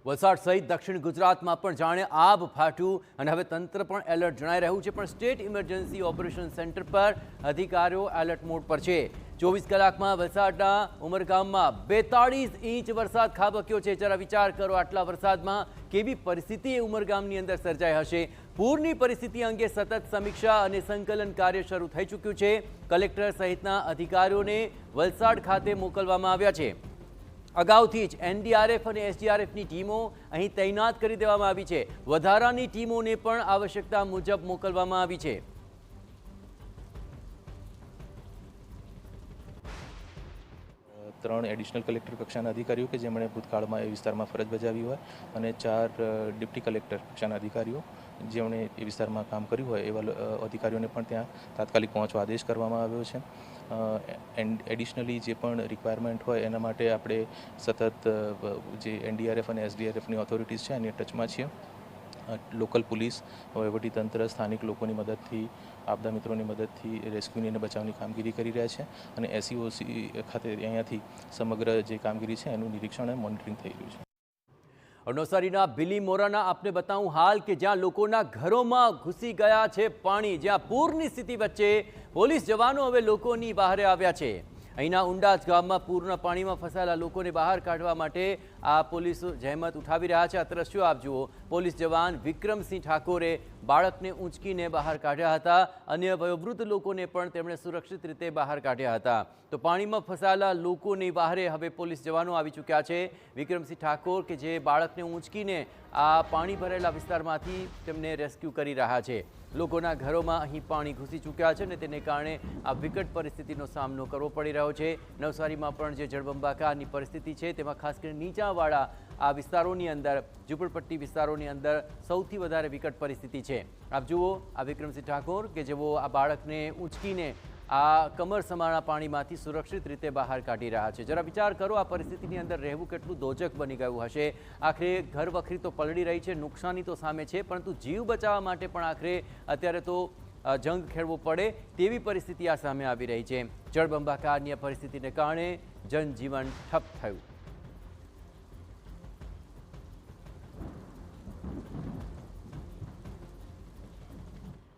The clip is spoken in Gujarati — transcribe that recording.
વલસાડ સહિત દક્ષિણ ગુજરાતમાં પણ જાણે આબ ફાટ્યું અને હવે તંત્ર પણ એલર્ટ જણાઈ રહ્યું છે, પણ સ્ટેટ ઇમરજન્સી ઓપરેશન સેન્ટર પર અધિકારીઓ એલર્ટ મોડ પર છે। 24 કલાકમાં વલસાડના ઉમરગામમાં 42 ઇંચ વરસાદ ખાબક્યો છે। જરા વિચાર કરો, આટલા વરસાદમાં કેવી પરિસ્થિતિ ઉમરગામની અંદર સર્જાઈ હશે। પૂરની પરિસ્થિતિ અંગે સતત સમીક્ષા અને સંકલન કાર્ય શરૂ થઈ ચૂક્યું છે। કલેક્ટર સહિતના અધિકારીઓને વલસાડ ખાતે મોકલવામાં આવ્યા છે। અગાઉથી જ એનડીઆરએફ અને એસડીઆરએફની ટીમો અહીં તૈનાત કરી દેવામાં આવી છે। વધારાની ટીમોને પણ આવશ્યકતા મુજબ મોકલવામાં આવી છે। ત્રણ એડિશનલ કલેક્ટર કક્ષાના અધિકારીઓ કે જેમણે ભૂતકાળમાં એ વિસ્તારમાં ફરજ બજાવી હોય અને 4 ડિપ્ટી કલેક્ટર કક્ષાના અધિકારીઓ જેમણે એ વિસ્તારમાં કામ કર્યું હોય એવા અધિકારીઓને પણ ત્યાં તાત્કાલિક પહોંચવા આદેશ કરવામાં આવ્યો છે। એડિશનલી જે પણ રિક્વાયરમેન્ટ હોય એના માટે આપણે સતત જે એનડીઆરએફ અને એસડીઆરએફની ઓથોરિટીઝ છે એની ટચમાં છીએ। લોકલ પોલીસ, વહીવટીતંત્ર સ્થાનિક લોકોની મદદથી, આપદા મિત્રોની મદદથી રેસ્ક્યુની અને બચાવની કામગીરી કરી રહ્યા છે અને એસઈઓસી ખાતે અહીંયાથી સમગ્ર જે કામગીરી છે એનું નિરીક્ષણ અને મોનિટરિંગ થઈ રહ્યું છે। નવસારીના બિલીમોરાના આપને બતાવું હાલ કે જ્યાં લોકોના ઘરોમાં ઘૂસી ગયા છે પાણી, જ્યાં પૂરની સ્થિતિ વચ્ચે પોલીસ જવાનો હવે લોકોની બહારે આવ્યા છે। અહીંના ઉંડાજ ગામમાં પૂરના પાણીમાં ફસાયેલા લોકોને બહાર કાઢવા માટે આ પોલીસ જહેમત ઉઠાવી રહ્યા છે। આ દ્રશ્યો આપ જુઓ, પોલીસ જવાન વિક્રમસિંહ ઠાકોરે બાળકને ઊંચકીને બહાર કાઢ્યા હતા। અન્ય વયોવૃદ્ધ લોકોને પણ તેમણે સુરક્ષિત રીતે બહાર કાઢ્યા હતા। તો પાણીમાં ફસાયેલા લોકોની બહારે હવે પોલીસ જવાનો આવી ચૂક્યા છે। વિક્રમસિંહ ઠાકોર કે જે બાળકને ઊંચકીને આ પાણી ભરેલા વિસ્તારમાંથી તેમને રેસ્ક્યુ કરી રહ્યા છે। લોકોના ઘરોમાં અહીં પાણી ઘૂસી ચૂક્યા છે અને તેને કારણે આ વિકટ પરિસ્થિતિનો સામનો કરવો પડી રહ્યો છે। નવસારીમાં પણ જે જળબંબાકારની પરિસ્થિતિ છે તેમાં ખાસ કરીને નીચાણવાળા આ વિસ્તારોની અંદર, ઝૂંપડપટ્ટી વિસ્તારોની અંદર સૌથી વધારે વિકટ પરિસ્થિતિ છે। આપ જુઓ, આ વિક્રમસિંહ ઠાકોર કે જેઓ આ બાળકને ઊંચકીને આ કમર સમાણા પાણીમાંથી સુરક્ષિત રીતે બહાર કાઢી રહ્યા છે। જરા વિચાર કરો, આ પરિસ્થિતિની અંદર રહેવું કેટલું દોજક બની ગયું હશે। આખરે ઘર વખરી તો પલળી રહી છે, નુકસાની તો સામે છે, પરંતુ જીવ બચાવવા માટે પણ આખરે અત્યારે તો જંગ ખેડવો પડે તેવી પરિસ્થિતિ આ સામે આવી રહી છે। જળબંબાકારની પરિસ્થિતિને કારણે જનજીવન ઠપ થયું।